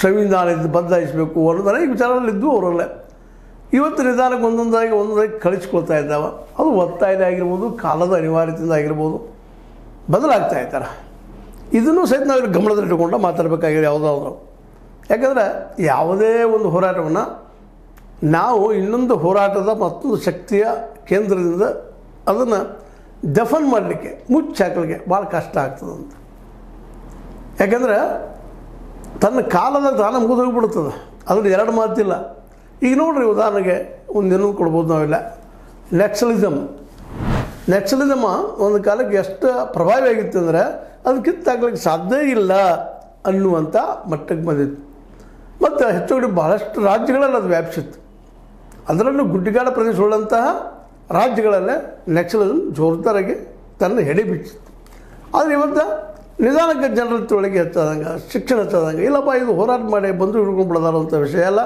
ಸಂವಿಧಾನ ಬದಲಾಯಿಸಬೇಕು ಅನ್ನೋದರ ಈ ವಿಚಾರದಲ್ಲಿದ್ದು ಅವರಲ್ಲೇ ಇವತ್ತು ನಿಧಾನಕ್ಕೆ ಒಂದೊಂದಾಗಿ ಕಳಿಸ್ಕೊಳ್ತಾ ಇದ್ದಾವೆ. ಅದು ಒತ್ತಾಯ ಆಗಿರ್ಬೋದು, ಕಾಲದ ಅನಿವಾರ್ಯತೆಯಿಂದ ಆಗಿರ್ಬೋದು, ಬದಲಾಗ್ತಾ ಇದ್ದಾರೆ. ಇದನ್ನು ಸಹಿತ ನಾವು ಗಮನದಲ್ಲಿಟ್ಟುಕೊಂಡು ಮಾತಾಡಬೇಕಾಗಿದೆ ಯಾವುದಾದ್ರು. ಯಾಕಂದರೆ ಯಾವುದೇ ಒಂದು ಹೋರಾಟವನ್ನು ನಾವು ಇನ್ನೊಂದು ಹೋರಾಟದ ಮತ್ತೊಂದು ಶಕ್ತಿಯ ಕೇಂದ್ರದಿಂದ ಅದನ್ನು ದಫನ್ ಮಾಡಲಿಕ್ಕೆ, ಮುಚ್ಚಾಕಲಿಕ್ಕೆ ಭಾಳ ಕಷ್ಟ ಆಗ್ತದಂತ. ಯಾಕಂದರೆ ತನ್ನ ಕಾಲದ ತಾನು ಮುಗಿದೋಗ್ಬಿಡ್ತದೆ, ಅದ್ರಲ್ಲಿ ಎರಡು ಮಾತಿಲ್ಲ. ಈಗ ನೋಡ್ರಿ, ಉದಾಹರಣೆಗೆ ಒಂದೇನೂ ಕೊಡ್ಬೋದು ನಾವೆಲ್ಲ. ನೆಕ್ಸಲಿಸಮ್ ಒಂದು ಕಾಲಕ್ಕೆ ಎಷ್ಟು ಪ್ರಭಾವಿ ಆಗಿತ್ತು ಅಂದರೆ ಅದು ಕಿತ್ತಾಕ್ಲಿಕ್ಕೆ ಸಾಧ್ಯ ಇಲ್ಲ ಅನ್ನುವಂಥ ಮಟ್ಟಕ್ಕೆ ಬಂದಿತ್ತು. ಮತ್ತು ಹೆಚ್ಚು ಭಾಳಷ್ಟು ರಾಜ್ಯಗಳಲ್ಲಿ ಅದು ವ್ಯಾಪಿಸಿತ್ತು. ಅದರಲ್ಲೂ ಗುಡ್ಡಿಗಾಡ ಪ್ರದೇಶಗಳಂತಹ ರಾಜ್ಯಗಳಲ್ಲೇ ನೆಕ್ಸಲಿಸಮ್ ಜೋರ್ದಾರಾಗಿ ತನ್ನ ಹೆಡೆ ಬಿಚ್ಚಿತ್ತು. ಆದರೆ ಇವತ್ತು ನಿಧಾನಕ್ಕೆ ಜನರ ತಿಳುವಳಿಕೆ ಹೆಚ್ಚಾದಂಗೆ, ಶಿಕ್ಷಣ ಹೆಚ್ಚಾದಂಗೆ, ಇಲ್ಲಪ್ಪ ಇದು ಹೋರಾಟ ಮಾಡಿ ಬಂದು ಹಿಡ್ಕೊಂಡ್ಬಿಡೋದಾರ ಅಂತ ವಿಷಯ ಅಲ್ಲ.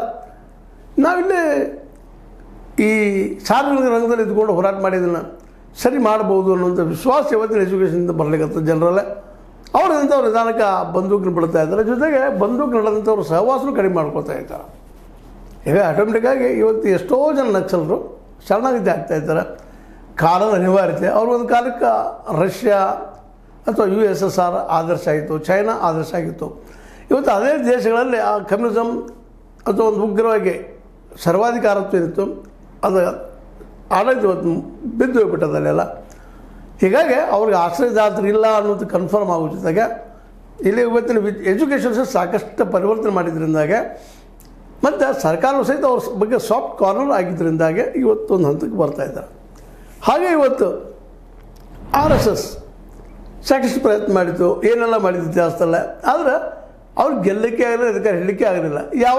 ನಾವಿಲ್ಲಿ ಈ ಸಾರ್ವಜನಿಕ ರಂಗದಲ್ಲಿ ಇದ್ಕೊಂಡು ಹೋರಾಟ ಮಾಡಿದ್ದನ್ನು ಸರಿ ಮಾಡ್ಬೋದು ಅನ್ನೋಂಥ ವಿಶ್ವಾಸ ಇವತ್ತಿನ ಎಜುಕೇಷನಿಂದ ಬರಲಿಕ್ಕೆ ಜನರಲ್ಲೇ. ಅವ್ರಿಂಥವ್ರು ನಿಧಾನಕ್ಕೆ ಬಂದೂಕನ್ನು ಬಿಡ್ತಾ ಇದ್ದಾರೆ. ಜೊತೆಗೆ ಬಂದೂಕು ನಡೆದಂಥವ್ರು ಸಹವಾಸನೂ ಕಡಿಮೆ ಮಾಡ್ಕೊಳ್ತಾ ಇದ್ದಾರೆ. ಈಗ ಆಟೋಮೆಟಿಕ್ಕಾಗಿ ಇವತ್ತು ಎಷ್ಟೋ ಜನ ನಕ್ಸಲರು ಶರಣಾಗತಿ ಆಗ್ತಾಯಿದ್ದಾರೆ. ಕಾಲದ ಅನಿವಾರ್ಯತೆ. ಅವರು ಒಂದು ಕಾಲಕ್ಕೆ ರಷ್ಯಾ ಅಥವಾ USSR ಆದರ್ಶ ಆಗಿತ್ತು, ಚೈನಾ ಆದರ್ಶ ಆಗಿತ್ತು. ಇವತ್ತು ಅದೇ ದೇಶಗಳಲ್ಲಿ ಆ ಕಮ್ಯುನಿಸಮ್ ಅಥವಾ ಒಂದು ಉಗ್ರವಾಗಿ ಸರ್ವಾಧಿಕಾರತ್ವ ಏನಿತ್ತು ಅದು ಆಡಳಿತ ಇವತ್ತು ಬಿದ್ದು ಹೋಗ್ಬಿಟ್ಟದಲ್ಲೆಲ್ಲ. ಹೀಗಾಗಿ ಅವ್ರಿಗೆ ಆಶ್ರಯದಾತರು ಇಲ್ಲ ಅನ್ನೋದು ಕನ್ಫರ್ಮ್ ಆಗೋ ಜೊತೆಗೆ ಇಲ್ಲಿ ಇವತ್ತಿನ ಎಜುಕೇಷನ್ಸ್ ಸಾಕಷ್ಟು ಪರಿವರ್ತನೆ ಮಾಡಿದ್ರಿಂದಾಗೆ ಮತ್ತು ಸರ್ಕಾರವು ಸಹಿತ ಅವ್ರ ಬಗ್ಗೆ ಸಾಫ್ಟ್ ಕಾರ್ನರ್ ಆಗಿದ್ದರಿಂದಾಗೆ ಇವತ್ತೊಂದು ಹಂತಕ್ಕೆ ಬರ್ತಾಯಿದ್ದಾರೆ. ಹಾಗೆ ಇವತ್ತು RSS ಸಾಕಷ್ಟು ಪ್ರಯತ್ನ ಮಾಡಿತ್ತು, ಏನೆಲ್ಲ ಮಾಡಿದ್ದು ಇತಿಹಾಸದಲ್ಲೇ. ಆದರೆ ಅವ್ರು ಗೆಲ್ಲಕ್ಕೆ ಆಗಲಿಲ್ಲ, ಅದಕ್ಕೆ ಹೇಳಲಿಕ್ಕೆ ಆಗಲಿಲ್ಲ. ಯಾವ